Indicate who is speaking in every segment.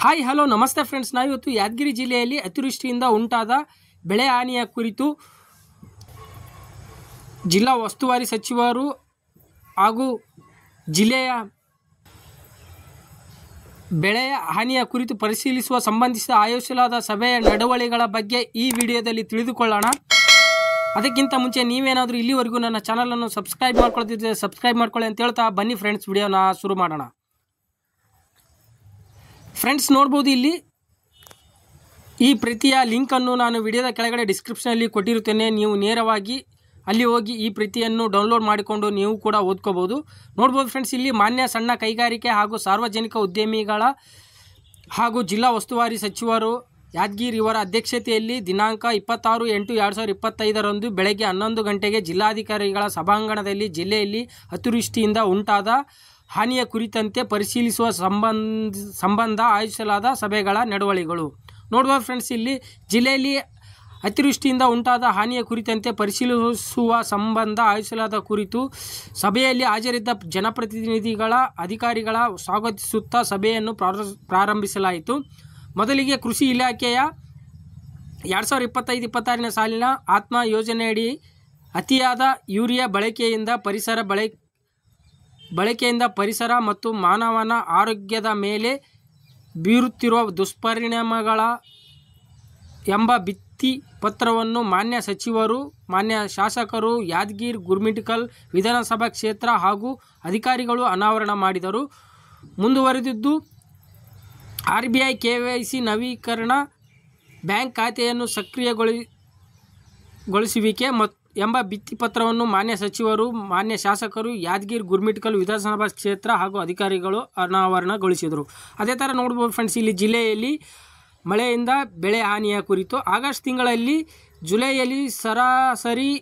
Speaker 1: Hi hello ನಮಸ್ತೆ friends, ನಾವಿವತ್ತು ಯಾದಗಿರಿ ಜಿಲ್ಲೆಯಲ್ಲಿ ಅತಿವೃಷ್ಟಿಯಿಂದ ಉಂಟಾದ ಬೆಳೆ ಹಾನಿಯ ಕುರಿತು ಜಿಲ್ಲಾ ಉಸ್ತುವಾರಿ ಸಚಿವರು ಹಾಗೂ ಜಿಲ್ಲೆಯ ಬೆಳೆ ಹಾನಿಯ ಕುರಿತು ಪರಿಶೀಲಿಸುವ ಸಂಬಂಧಿಸಿದ ಆಯೋಜಿಸಲಾದ ಸಭೆಯ ನಡವಳಿಗಳ ಬಗ್ಗೆ ಈ ವಿಡಿಯೋದಲ್ಲಿ ತಿಳಿದುಕೊಳ್ಳೋಣ. ಅದಕ್ಕಿಂತ ಮುಂಚೆ ನೀವೇನಾದರೂ ಇಲ್ಲಿವರೆಗೂ ನನ್ನ ಚಾನಲನ್ನು ಸಬ್ಸ್ಕ್ರೈಬ್ ಮಾಡ್ಕೊಳ್ತಿದ್ದರೆ ಸಬ್ಸ್ಕ್ರೈಬ್ ಮಾಡ್ಕೊಳ್ಳಿ ಅಂತ ಹೇಳ್ತಾ ಬನ್ನಿ ಫ್ರೆಂಡ್ಸ್, ವಿಡಿಯೋನ ಶುರು ಮಾಡೋಣ. ಫ್ರೆಂಡ್ಸ್, ನೋಡ್ಬೋದು ಇಲ್ಲಿ ಈ ಪ್ರತಿಯ ಲಿಂಕನ್ನು ನಾನು ವಿಡಿಯೋದ ಕೆಳಗಡೆ ಡಿಸ್ಕ್ರಿಪ್ಷನಲ್ಲಿ ಕೊಟ್ಟಿರುತ್ತೇನೆ. ನೀವು ನೇರವಾಗಿ ಅಲ್ಲಿ ಹೋಗಿ ಈ ಪ್ರತಿಯನ್ನು ಡೌನ್ಲೋಡ್ ಮಾಡಿಕೊಂಡು ನೀವು ಕೂಡ ಓದ್ಕೋಬೋದು. ನೋಡ್ಬೋದು ಫ್ರೆಂಡ್ಸ್, ಇಲ್ಲಿ ಮಾನ್ಯ ಸಣ್ಣ ಕೈಗಾರಿಕೆ ಹಾಗೂ ಸಾರ್ವಜನಿಕ ಉದ್ಯಮಿಗಳ ಹಾಗೂ ಜಿಲ್ಲಾ ಉಸ್ತುವಾರಿ ಸಚಿವರು ಯಾದಗಿರಿ ಇವರ ಅಧ್ಯಕ್ಷತೆಯಲ್ಲಿ ದಿನಾಂಕ 26/8/2025 ಬೆಳಗ್ಗೆ 11 ಗಂಟೆಗೆ ಜಿಲ್ಲಾಧಿಕಾರಿಗಳ ಸಭಾಂಗಣದಲ್ಲಿ ಜಿಲ್ಲೆಯಲ್ಲಿ ಅತಿವೃಷ್ಟಿಯಿಂದ ಉಂಟಾದ ಹಾನಿಯ ಕುರಿತಂತೆ ಪರಿಶೀಲಿಸುವ ಸಂಬಂಧ ಆಯೋಜಿಸಲಾದ ಸಭೆಗಳ ನಡವಳಿಗಳು. ನೋಡ್ಬೋದು ಫ್ರೆಂಡ್ಸ್, ಇಲ್ಲಿ ಜಿಲ್ಲೆಯಲ್ಲಿ ಅತಿವೃಷ್ಟಿಯಿಂದ ಉಂಟಾದ ಹಾನಿಯ ಕುರಿತಂತೆ ಪರಿಶೀಲಿಸುವ ಸಂಬಂಧ ಆಯೋಜಿಸಲಾದ ಕುರಿತು ಸಭೆಯಲ್ಲಿ ಹಾಜರಿದ್ದ ಜನಪ್ರತಿನಿಧಿಗಳ ಅಧಿಕಾರಿಗಳ ಸ್ವಾಗತಿಸುತ್ತಾ ಸಭೆಯನ್ನು ಪ್ರಾರಂಭಿಸಲಾಯಿತು. ಮೊದಲಿಗೆ ಕೃಷಿ ಇಲಾಖೆಯ 2025-26 ಸಾಲಿನ ಆತ್ಮ ಯೋಜನೆಯಡಿ ಅತಿಯಾದ ಯೂರಿಯಾ ಬಳಕೆಯಿಂದ ಪರಿಸರ ಮತ್ತು ಮಾನವನ ಆರೋಗ್ಯದ ಮೇಲೆ ಬೀರುತ್ತಿರುವ ದುಷ್ಪರಿಣಾಮಗಳ ಎಂಬ ಭಿತ್ತಿ ಪತ್ರವನ್ನು ಮಾನ್ಯ ಸಚಿವರು, ಮಾನ್ಯ ಶಾಸಕರು, ಯಾದಗಿರಿ ಗುರ್ಮಿಟ್ಕಲ್ ವಿಧಾನಸಭಾ ಕ್ಷೇತ್ರ ಹಾಗೂ ಅಧಿಕಾರಿಗಳು ಅನಾವರಣ ಮಾಡಿದರು. ಮುಂದುವರೆದಿದ್ದು RBI KYC ನವೀಕರಣ, ಬ್ಯಾಂಕ್ ಖಾತೆಯನ್ನು ಸಕ್ರಿಯಗೊಳಿಸುವಿಕೆ ಎಂಬ ಭಿತ್ತಿಪತ್ರವನ್ನು ಮಾನ್ಯ ಸಚಿವರು, ಮಾನ್ಯ ಶಾಸಕರು, ಯಾದಗಿರಿ ಗುರ್ಮಿಟ್ಕಲ್ ವಿಧಾನಸಭಾ ಕ್ಷೇತ್ರ ಹಾಗೂ ಅಧಿಕಾರಿಗಳು ಅನಾವರಣಗೊಳಿಸಿದರು. ಅದೇ ಥರ ನೋಡ್ಬೋದು ಫ್ರೆಂಡ್ಸ್, ಇಲ್ಲಿ ಜಿಲ್ಲೆಯಲ್ಲಿ ಮಳೆಯಿಂದ ಬೆಳೆ ಹಾನಿಯ ಕುರಿತು ಆಗಸ್ಟ್ ತಿಂಗಳಲ್ಲಿ ಜುಲೈಯಲ್ಲಿ ಸರಾಸರಿ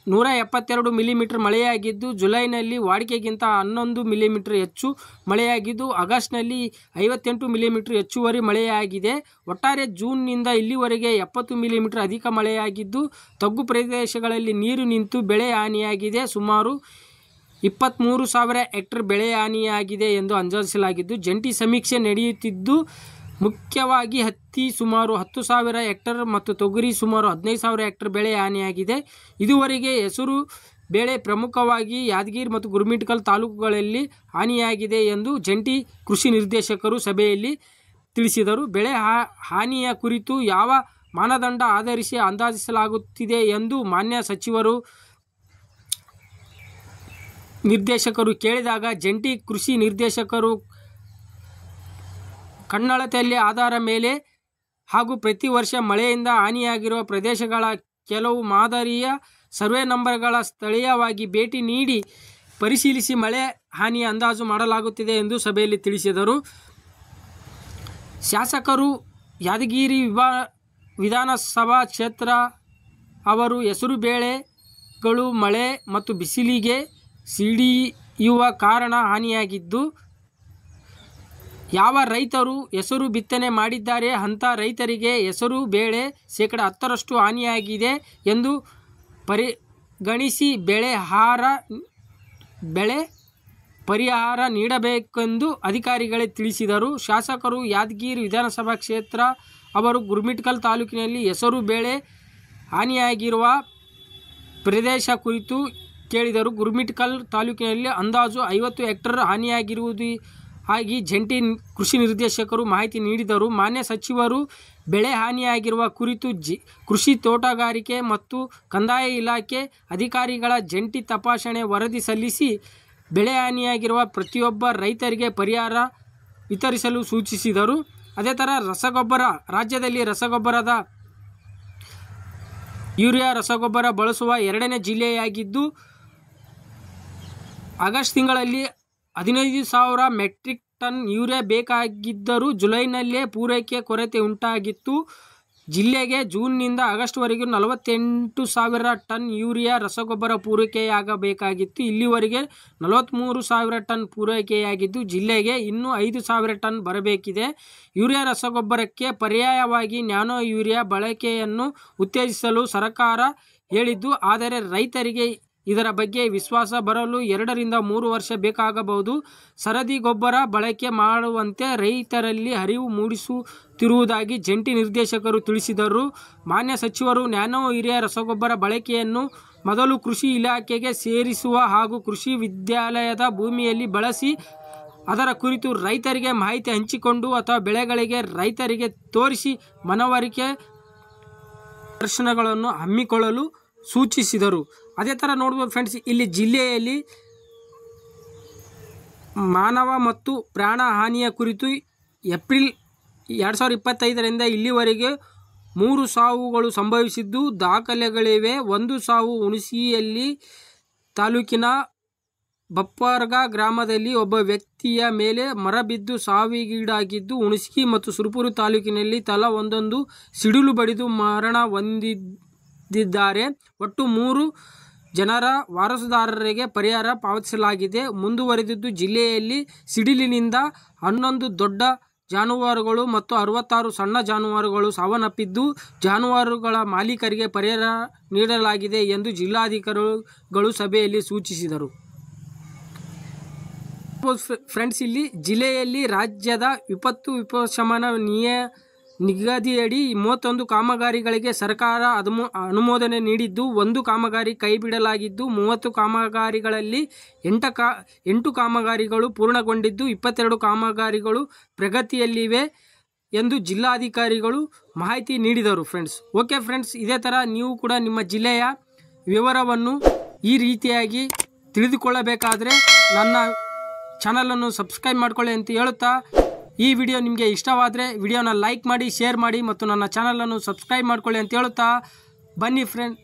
Speaker 1: 172 ಮಿಲಿಮೀಟರ್ ಮಳೆಯಾಗಿದ್ದು, ಜುಲೈನಲ್ಲಿ ವಾಡಿಕೆಗಿಂತ 11 ಮಿಲಿಮೀಟರ್ ಹೆಚ್ಚು ಮಳೆಯಾಗಿದ್ದು, ಆಗಸ್ಟ್ನಲ್ಲಿ 58 ಮಿಲಿಮೀಟರ್ ಹೆಚ್ಚುವರಿ ಮಳೆಯಾಗಿದೆ. ಒಟ್ಟಾರೆ ಜೂನ್ನಿಂದ ಇಲ್ಲಿವರೆಗೆ 70 ಮಿಲಿಮೀಟರ್ ಅಧಿಕ ಮಳೆಯಾಗಿದ್ದು, ತಗ್ಗು ಪ್ರದೇಶಗಳಲ್ಲಿ ನೀರು ನಿಂತು ಬೆಳೆ ಹಾನಿಯಾಗಿದೆ. ಸುಮಾರು 23,000 ಹೆಕ್ಟೇರ್ ಬೆಳೆ ಹಾನಿಯಾಗಿದೆ ಎಂದು ಅಂದಾಜಿಸಲಾಗಿದ್ದು, ಜಂಟಿ ಸಮೀಕ್ಷೆ ನಡೆಯುತ್ತಿದ್ದು, ಮುಖ್ಯವಾಗಿ ಹತ್ತಿ ಸುಮಾರು 10,000 ಹೆಕ್ಟೇರ್ ಮತ್ತು ತೊಗರಿ ಸುಮಾರು 15,000 ಹೆಕ್ಟೇರ್ ಬೆಳೆ ಹಾನಿಯಾಗಿದೆ. ಇದುವರೆಗೆ ಹೆಸರು ಬೆಳೆ ಪ್ರಮುಖವಾಗಿ ಯಾದಗಿರಿ ಮತ್ತು ಗುರ್ಮಿಟ್ಕಲ್ ತಾಲೂಕುಗಳಲ್ಲಿ ಹಾನಿಯಾಗಿದೆ ಎಂದು ಜಂಟಿ ಕೃಷಿ ನಿರ್ದೇಶಕರು ಸಭೆಯಲ್ಲಿ ತಿಳಿಸಿದರು. ಬೆಳೆ ಹಾನಿಯ ಕುರಿತು ಯಾವ ಮಾನದಂಡ ಆಧರಿಸಿ ಅಂದಾಜಿಸಲಾಗುತ್ತಿದೆ ಎಂದು ಮಾನ್ಯ ಸಚಿವರು ನಿರ್ದೇಶಕರು ಕೇಳಿದಾಗ, ಜಂಟಿ ಕೃಷಿ ನಿರ್ದೇಶಕರು ಕಣ್ಣಳತೆಯಲ್ಲಿ ಆಧಾರ ಮೇಲೆ ಹಾಗೂ ಪ್ರತಿ ವರ್ಷ ಮಳೆಯಿಂದ ಹಾನಿಯಾಗಿರುವ ಪ್ರದೇಶಗಳ ಕೆಲವು ಮಾದರಿಯ ಸರ್ವೆ ನಂಬರ್ಗಳ ಸ್ಥಳೀಯವಾಗಿ ಭೇಟಿ ನೀಡಿ ಪರಿಶೀಲಿಸಿ ಮಳೆ ಹಾನಿಯ ಅಂದಾಜು ಮಾಡಲಾಗುತ್ತಿದೆ ಎಂದು ಸಭೆಯಲ್ಲಿ ತಿಳಿಸಿದರು. ಶಾಸಕರು ಯಾದಗಿರಿ ವಿಧಾನಸಭಾ ಕ್ಷೇತ್ರ ಅವರು ಹೆಸರು ಬೆಳೆಗಳು ಮಳೆ ಮತ್ತು ಬಿಸಿಲಿಗೆ ಸಿಡಿಯುವ ಕಾರಣ ಹಾನಿಯಾಗಿದ್ದು, ಯಾವ ರೈತರು ಹೆಸರು ಬಿತ್ತನೆ ಮಾಡಿದ್ದಾರೆ ಅಂಥ ರೈತರಿಗೆ ಹೆಸರು ಬೇಳೆ 10% ಹಾನಿಯಾಗಿದೆ ಎಂದು ಪರಿಗಣಿಸಿ ಬೆಳೆ ಪರಿಹಾರ ನೀಡಬೇಕೆಂದು ಅಧಿಕಾರಿಗಳೇ ತಿಳಿಸಿದರು. ಶಾಸಕರು ಯಾದಗಿರಿ ವಿಧಾನಸಭಾ ಕ್ಷೇತ್ರ ಅವರು ಗುರ್ಮಿಟ್ಕಲ್ ತಾಲೂಕಿನಲ್ಲಿ ಹೆಸರು ಬೆಳೆ ಹಾನಿಯಾಗಿರುವ ಪ್ರದೇಶ ಕುರಿತು ಕೇಳಿದರು. ಗುರ್ಮಿಟ್ಕಲ್ ತಾಲೂಕಿನಲ್ಲಿ ಅಂದಾಜು 50 ಹೆಕ್ಟೇರ್ ಹಾನಿಯಾಗಿರುವುದು ಆಗಿ ಜಂಟಿ ಕೃಷಿ ನಿರ್ದೇಶಕರು ಮಾಹಿತಿ ನೀಡಿದರು. ಮಾನ್ಯ ಸಚಿವರು ಬೆಳೆ ಹಾನಿಯಾಗಿರುವ ಕುರಿತು ಕೃಷಿ, ತೋಟಗಾರಿಕೆ ಮತ್ತು ಕಂದಾಯ ಇಲಾಖೆ ಅಧಿಕಾರಿಗಳ ಜಂಟಿ ತಪಾಸಣೆ ವರದಿ ಸಲ್ಲಿಸಿ ಬೆಳೆ ಹಾನಿಯಾಗಿರುವ ಪ್ರತಿಯೊಬ್ಬ ರೈತರಿಗೆ ಪರಿಹಾರ ವಿತರಿಸಲು ಸೂಚಿಸಿದರು. ಅದೇ ಥರ ರಾಜ್ಯದಲ್ಲಿ ಯೂರಿಯಾ ರಸಗೊಬ್ಬರ ಬಳಸುವ 2ನೇ ಜಿಲ್ಲೆಯಾಗಿದ್ದು, ಆಗಸ್ಟ್ ತಿಂಗಳಲ್ಲಿ 15,000 ಮೆಟ್ರಿಕ್ ಟನ್ ಯೂರಿಯಾ ಬೇಕಾಗಿದ್ದರೂ ಜುಲೈನಲ್ಲೇ ಪೂರೈಕೆ ಕೊರತೆ ಉಂಟಾಗಿತ್ತು. ಜಿಲ್ಲೆಗೆ ಜೂನ್ನಿಂದ ಆಗಸ್ಟ್ವರೆಗೂ 48,000 ಟನ್ ಯೂರಿಯಾ ರಸಗೊಬ್ಬರ ಪೂರೈಕೆಯಾಗಬೇಕಾಗಿತ್ತು. ಇಲ್ಲಿವರೆಗೆ 43,000 ಟನ್ ಪೂರೈಕೆಯಾಗಿದ್ದು, ಜಿಲ್ಲೆಗೆ ಇನ್ನೂ 5,000 ಟನ್ ಬರಬೇಕಿದೆ. ಯೂರಿಯಾ ರಸಗೊಬ್ಬರಕ್ಕೆ ಪರ್ಯಾಯವಾಗಿ ನ್ಯಾನೋ ಯೂರಿಯಾ ಬಳಕೆಯನ್ನು ಉತ್ತೇಜಿಸಲು ಸರ್ಕಾರ ಹೇಳಿದ್ದು, ಆದರೆ ರೈತರಿಗೆ ಇದರ ಬಗ್ಗೆ ವಿಶ್ವಾಸ ಬರಲು 2 ರಿಂದ 3 ವರ್ಷ ಬೇಕಾಗಬಹುದು. ಸರದಿ ಗೊಬ್ಬರ ಬಳಕೆ ಮಾಡುವಂತೆ ರೈತರಲ್ಲಿ ಅರಿವು ಮೂಡಿಸುತ್ತಿರುವುದಾಗಿ ಜಂಟಿ ನಿರ್ದೇಶಕರು ತಿಳಿಸಿದರು. ಮಾನ್ಯ ಸಚಿವರು ನ್ಯಾನೋ ಯೂರಿಯಾ ರಸಗೊಬ್ಬರ ಬಳಕೆಯನ್ನು ಮೊದಲು ಕೃಷಿ ಇಲಾಖೆಗೆ ಸೇರಿಸುವ ಹಾಗೂ ಕೃಷಿ ವಿದ್ಯಾಲಯದ ಭೂಮಿಯಲ್ಲಿ ಬಳಸಿ ಅದರ ಕುರಿತು ರೈತರಿಗೆ ಮಾಹಿತಿ ಹಂಚಿಕೊಂಡು ಅಥವಾ ಬೆಳೆಗಳಿಗೆ ರೈತರಿಗೆ ತೋರಿಸಿ ಮನವರಿಕೆ ಪ್ರದರ್ಶನಗಳನ್ನು ಹಮ್ಮಿಕೊಳ್ಳಲು ಸೂಚಿಸಿದರು. ಅದೇ ಥರ ನೋಡ್ಬೋದು ಫ್ರೆಂಡ್ಸ್, ಇಲ್ಲಿ ಜಿಲ್ಲೆಯಲ್ಲಿ ಮಾನವ ಮತ್ತು ಪ್ರಾಣ ಹಾನಿಯ ಕುರಿತು ಏಪ್ರಿಲ್ 2025ರಿಂದ ಇಲ್ಲಿವರೆಗೆ 3 ಸಾವುಗಳು ಸಂಭವಿಸಿದ್ದು ದಾಖಲೆಗಳಿವೆ. 1 ಸಾವು ಹುಣಸಿಯಲ್ಲಿ ತಾಲೂಕಿನ ಬಪ್ಪರ್ಗ ಗ್ರಾಮದಲ್ಲಿ ಒಬ್ಬ ವ್ಯಕ್ತಿಯ ಮೇಲೆ ಮರ ಬಿದ್ದು ಸಾವಿಗೀಡಾಗಿದ್ದು, ಹುಣಸಗಿ ಮತ್ತು ಸುರಪುರ ತಾಲೂಕಿನಲ್ಲಿ ತಲಾ ಒಂದೊಂದು ಸಿಡಿಲು ಬಡಿದು ಮರಣ ಹೊಂದಿದ್ದಾರೆ. ಒಟ್ಟು 3 ಜನರ ವಾರಸುದಾರರಿಗೆ ಪರಿಹಾರ ಪಾವತಿಸಲಾಗಿದೆ. ಮುಂದುವರೆದಿದ್ದು, ಜಿಲ್ಲೆಯಲ್ಲಿ ಸಿಡಿಲಿನಿಂದ 11 ದೊಡ್ಡ ಜಾನುವಾರುಗಳು ಮತ್ತು 66 ಸಣ್ಣ ಜಾನುವಾರುಗಳು ಸಾವನ್ನಪ್ಪಿದ್ದು, ಜಾನುವಾರುಗಳ ಮಾಲೀಕರಿಗೆ ಪರಿಹಾರ ನೀಡಲಾಗಿದೆ ಎಂದು ಜಿಲ್ಲಾಧಿಕಾರಿಗಳು ಸಭೆಯಲ್ಲಿ ಸೂಚಿಸಿದರು. ಫ್ರೆಂಡ್ಸ್, ಇಲ್ಲಿ ಜಿಲ್ಲೆಯಲ್ಲಿ ರಾಜ್ಯದ ವಿಪತ್ತು ವಿಪಶಮನ ನಿಗದಿಯಡಿ 31 ಕಾಮಗಾರಿಗಳಿಗೆ ಸರ್ಕಾರ ಅನುಮೋದನೆ ನೀಡಿದ್ದು, 1 ಕಾಮಗಾರಿ ಕೈಬಿಡಲಾಗಿದ್ದು 30 ಕಾಮಗಾರಿಗಳಲ್ಲಿ 8 ಕಾಮಗಾರಿಗಳು ಪೂರ್ಣಗೊಂಡಿದ್ದು 22 ಕಾಮಗಾರಿಗಳು ಪ್ರಗತಿಯಲ್ಲಿವೆ ಎಂದು ಜಿಲ್ಲಾಧಿಕಾರಿಗಳು ಮಾಹಿತಿ ನೀಡಿದರು. ಓಕೆ ಫ್ರೆಂಡ್ಸ್, ಇದೇ ಥರ ನೀವು ಕೂಡ ನಿಮ್ಮ ಜಿಲ್ಲೆಯ ವಿವರವನ್ನು ಈ ರೀತಿಯಾಗಿ ತಿಳಿದುಕೊಳ್ಳಬೇಕಾದರೆ ನನ್ನ ಚಾನಲನ್ನು ಸಬ್ಸ್ಕ್ರೈಬ್ ಮಾಡ್ಕೊಳ್ಳಿ ಅಂತ ಹೇಳುತ್ತಾ, ಈ ವಿಡಿಯೋ ನಿಮಗೆ ಇಷ್ಟವಾದರೆ ವಿಡಿಯೋನ ಲೈಕ್ ಮಾಡಿ, ಶೇರ್ ಮಾಡಿ ಮತ್ತು ನನ್ನ ಚಾನಲನ್ನು ಸಬ್ಸ್ಕ್ರೈಬ್ ಮಾಡ್ಕೊಳ್ಳಿ ಅಂತ ಹೇಳುತ್ತಾ, ಬನ್ನಿ ಫ್ರೆಂಡ್